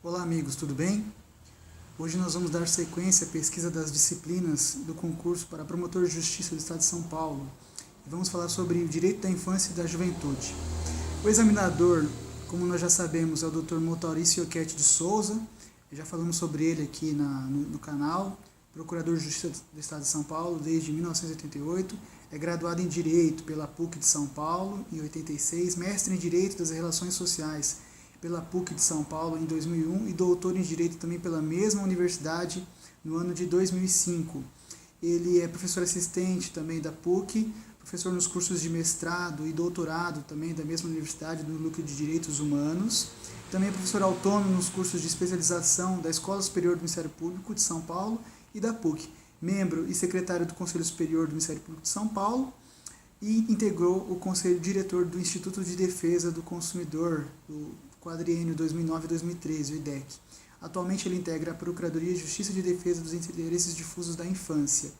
Olá amigos, tudo bem? Hoje nós vamos dar sequência à pesquisa das disciplinas do concurso para promotor de justiça do Estado de São Paulo e vamos falar sobre o direito da infância e da juventude. O examinador, como nós já sabemos, é o Dr. Maurício Oquete de Souza, já falamos sobre ele aqui no canal, procurador de justiça do Estado de São Paulo desde 1988, é graduado em Direito pela PUC de São Paulo em 86, mestre em Direito das Relações Sociais pela PUC de São Paulo em 2001 e doutor em Direito também pela mesma universidade no ano de 2005. Ele é professor assistente também da PUC, professor nos cursos de mestrado e doutorado também da mesma universidade no núcleo de Direitos Humanos. Também é professor autônomo nos cursos de especialização da Escola Superior do Ministério Público de São Paulo e da PUC. Membro e secretário do Conselho Superior do Ministério Público de São Paulo e integrou o Conselho Diretor do Instituto de Defesa do Consumidor, do quadriênio 2009-2013, o IDEC. Atualmente ele integra a Procuradoria de Justiça de Defesa dos Interesses Difusos da Infância.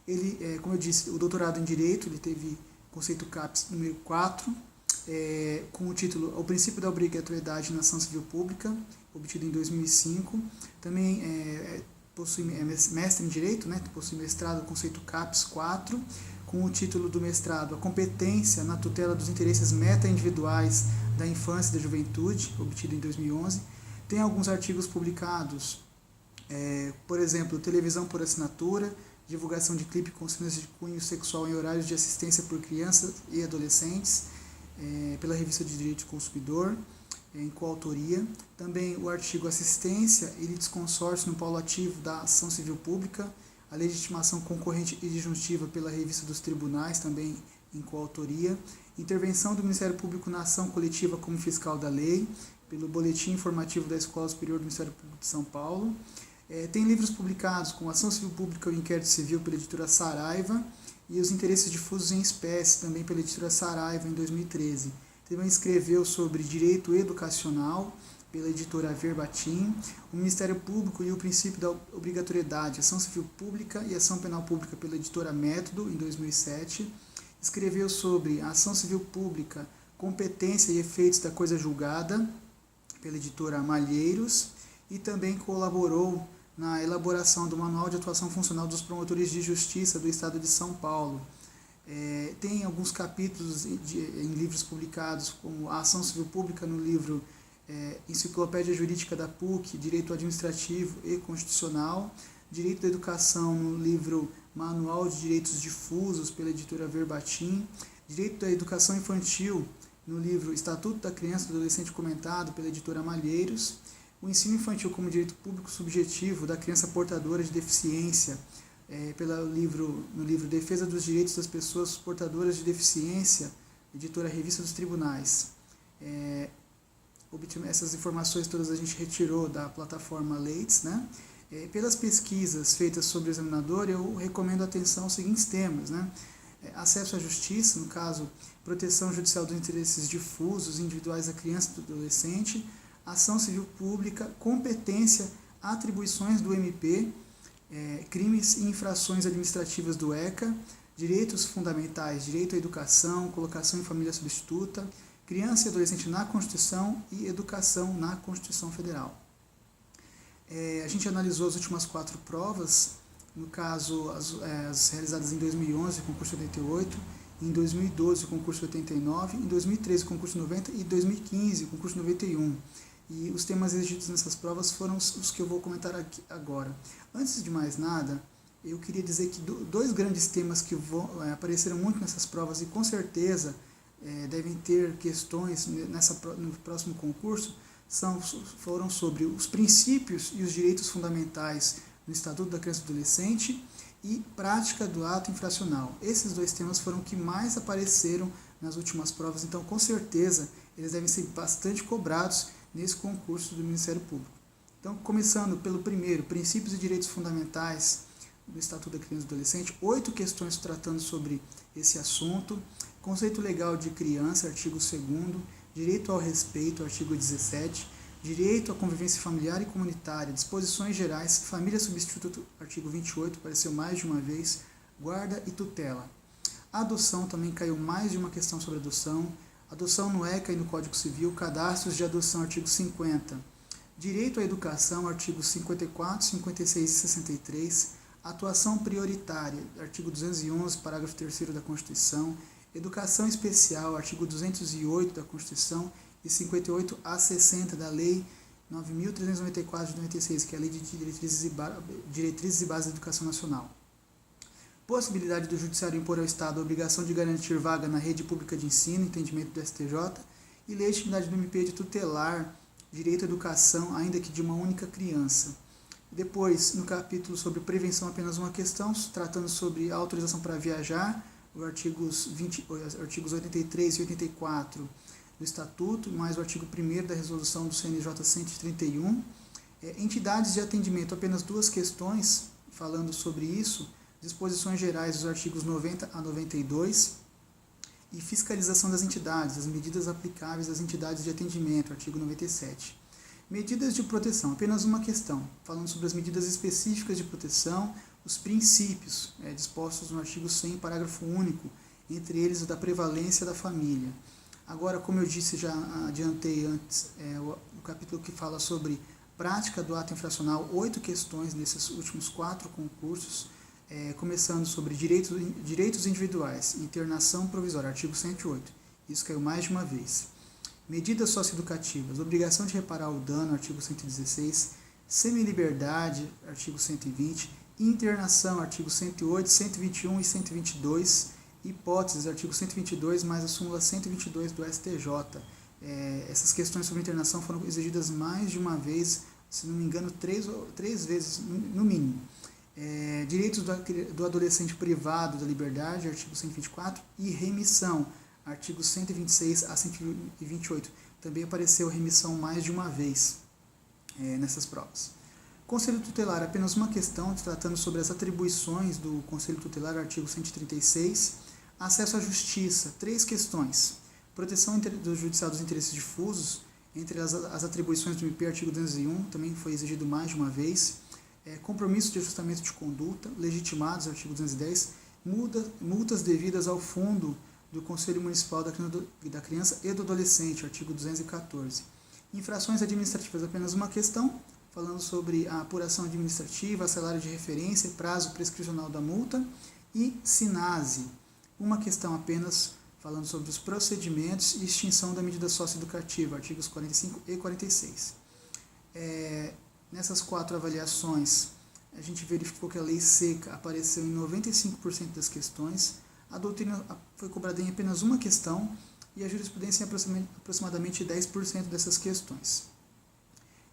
Ele, como eu disse, o doutorado em Direito, ele teve conceito CAPES número 4, com o título O Princípio da Obrigatoriedade na Ação Civil Pública, obtido em 2005. Também possui mestre em Direito, possui mestrado conceito CAPES 4, com o título do mestrado A Competência na Tutela dos Interesses Meta-Individuais da Infância e da Juventude, obtido em 2011. Tem alguns artigos publicados, por exemplo, Televisão por Assinatura, divulgação de clipe com cenas de cunho sexual em horários de assistência por crianças e adolescentes, pela Revista de Direito do Consumidor, em coautoria. Também o artigo Assistência e Litisconsórcio no Polo Ativo da Ação Civil Pública, a legitimação concorrente e disjuntiva pela Revista dos Tribunais, também em coautoria. Intervenção do Ministério Público na ação coletiva como fiscal da lei, pelo Boletim Informativo da Escola Superior do Ministério Público de São Paulo. Tem livros publicados com Ação Civil Pública e o Inquérito Civil pela editora Saraiva e Os Interesses Difusos em Espécie, também pela editora Saraiva, em 2013. Também escreveu sobre Direito Educacional, pela editora Verbatim, o Ministério Público e o Princípio da Obrigatoriedade, Ação Civil Pública e Ação Penal Pública pela editora Método, em 2007. Escreveu sobre a Ação Civil Pública, Competência e Efeitos da Coisa Julgada, pela editora Malheiros, e também colaborou na elaboração do Manual de Atuação Funcional dos Promotores de Justiça do Estado de São Paulo. Tem alguns capítulos em livros publicados, como a Ação Civil Pública no livro Enciclopédia Jurídica da PUC, Direito Administrativo e Constitucional, Direito da Educação no livro Manual de Direitos Difusos, pela editora Verbatim, Direito da Educação Infantil no livro Estatuto da Criança e do Adolescente Comentado, pela editora Malheiros, o Ensino Infantil como Direito Público Subjetivo da Criança Portadora de Deficiência, no livro Defesa dos Direitos das Pessoas Portadoras de Deficiência, editora Revista dos Tribunais. Essas informações todas a gente retirou da plataforma Leitz, pelas pesquisas feitas sobre o examinador, eu recomendo atenção aos seguintes temas, acesso à justiça, no caso, proteção judicial dos interesses difusos, individuais da criança e do adolescente, ação civil pública, competência, atribuições do MP, crimes e infrações administrativas do ECA, direitos fundamentais, direito à educação, colocação em família substituta, criança e adolescente na Constituição e educação na Constituição Federal. A gente analisou as últimas 4 provas, no caso as realizadas em 2011, concurso 88, em 2012, concurso 89, em 2013, concurso 90 e 2015, concurso 91. E os temas exigidos nessas provas foram os que eu vou comentar aqui agora. Antes de mais nada, eu queria dizer que 2 grandes temas que apareceram muito nessas provas e com certeza devem ter questões no próximo concurso, foram sobre os princípios e os direitos fundamentais no Estatuto da Criança e do Adolescente e prática do ato infracional. Esses 2 temas foram que mais apareceram nas últimas provas, então com certeza eles devem ser bastante cobrados nesse concurso do Ministério Público. Então, começando pelo primeiro, princípios e direitos fundamentais do Estatuto da Criança e do Adolescente, 8 questões tratando sobre esse assunto. Conceito legal de criança, artigo 2º, direito ao respeito, artigo 17, direito à convivência familiar e comunitária, disposições gerais, família substituto, artigo 28, apareceu mais de uma vez, guarda e tutela. A adoção também caiu mais de uma questão sobre adoção no ECA e no Código Civil, cadastros de adoção, artigo 50. Direito à educação, artigos 54, 56 e 63. Atuação prioritária, artigo 211, parágrafo 3º da Constituição. Educação especial, artigo 208 da Constituição e 58 a 60 da Lei 9.394 de 96, que é a Lei de Diretrizes e Bases da Educação Nacional. Possibilidade do Judiciário impor ao Estado a obrigação de garantir vaga na rede pública de ensino, entendimento do STJ, e legitimidade do MP de tutelar direito à educação, ainda que de uma única criança. Depois, no capítulo sobre prevenção, apenas uma questão, tratando sobre a autorização para viajar, os artigos 83 e 84 do Estatuto, mais o artigo 1º da Resolução do CNJ 131. Entidades de atendimento, apenas duas questões falando sobre isso, disposições gerais dos artigos 90 a 92, e fiscalização das entidades, as medidas aplicáveis às entidades de atendimento, artigo 97. Medidas de proteção, apenas uma questão, falando sobre as medidas específicas de proteção, os princípios dispostos no artigo 100, parágrafo único, entre eles o da prevalência da família. Agora, como eu disse, já adiantei antes, o capítulo que fala sobre prática do ato infracional, 8 questões nesses últimos 4 concursos, começando sobre direitos individuais, internação provisória, artigo 108, isso caiu mais de uma vez. Medidas socioeducativas, obrigação de reparar o dano, artigo 116, semiliberdade, artigo 120, internação, artigo 108, 121 e 122, hipóteses, artigo 122, mais a súmula 122 do STJ. Essas questões sobre internação foram exigidas mais de uma vez, se não me engano, três vezes no mínimo. Direitos do adolescente privado da liberdade, artigo 124, e remissão, artigos 126 a 128. Também apareceu remissão mais de uma vez nessas provas. Conselho Tutelar, apenas uma questão, tratando sobre as atribuições do Conselho Tutelar, artigo 136. Acesso à Justiça, 3 questões. Proteção do judicial dos interesses difusos, entre as atribuições do MP, artigo 201, também foi exigido mais de uma vez. Compromisso de ajustamento de conduta, legitimados, artigo 210, multas devidas ao fundo do Conselho Municipal da Criança e do Adolescente, artigo 214. Infrações administrativas, apenas uma questão, falando sobre a apuração administrativa, salário de referência e prazo prescricional da multa, e SINASE, uma questão apenas, falando sobre os procedimentos e extinção da medida socioeducativa, artigos 45 e 46. Nessas 4 avaliações, a gente verificou que a lei seca apareceu em 95% das questões, a doutrina foi cobrada em apenas uma questão e a jurisprudência em aproximadamente 10% dessas questões.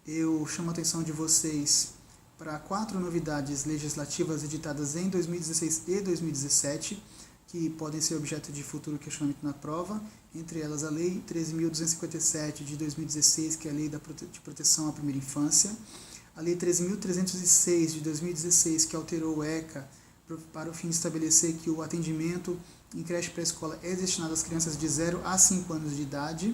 Eu chamo a atenção de vocês para 4 novidades legislativas editadas em 2016 e 2017, que podem ser objeto de futuro questionamento na prova, entre elas a Lei 13.257 de 2016, que é a Lei de Proteção à Primeira Infância, a Lei 13.306 de 2016, que alterou o ECA para o fim de estabelecer que o atendimento em creche pré-escola é destinado às crianças de 0 a 5 anos de idade,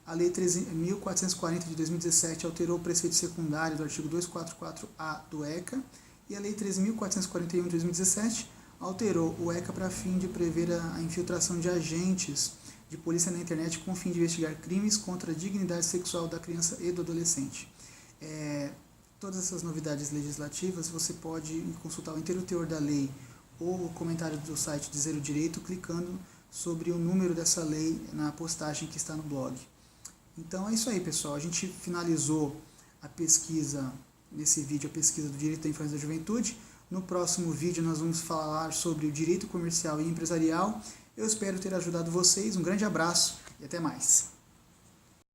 a Lei 13.440 de 2017 alterou o preceito secundário do artigo 244-A do ECA, e a Lei 13.441 de 2017 alterou o ECA para fim de prever a infiltração de agentes de polícia na internet com o fim de investigar crimes contra a dignidade sexual da criança e do adolescente. Todas essas novidades legislativas você pode consultar o inteiro teor da lei ou o comentário do site de Zero Direito clicando sobre o número dessa lei na postagem que está no blog. Então é isso aí, pessoal. A gente finalizou a pesquisa, nesse vídeo, a pesquisa do direito da infância e da juventude. No próximo vídeo nós vamos falar sobre o direito comercial e empresarial. Eu espero ter ajudado vocês. Um grande abraço e até mais.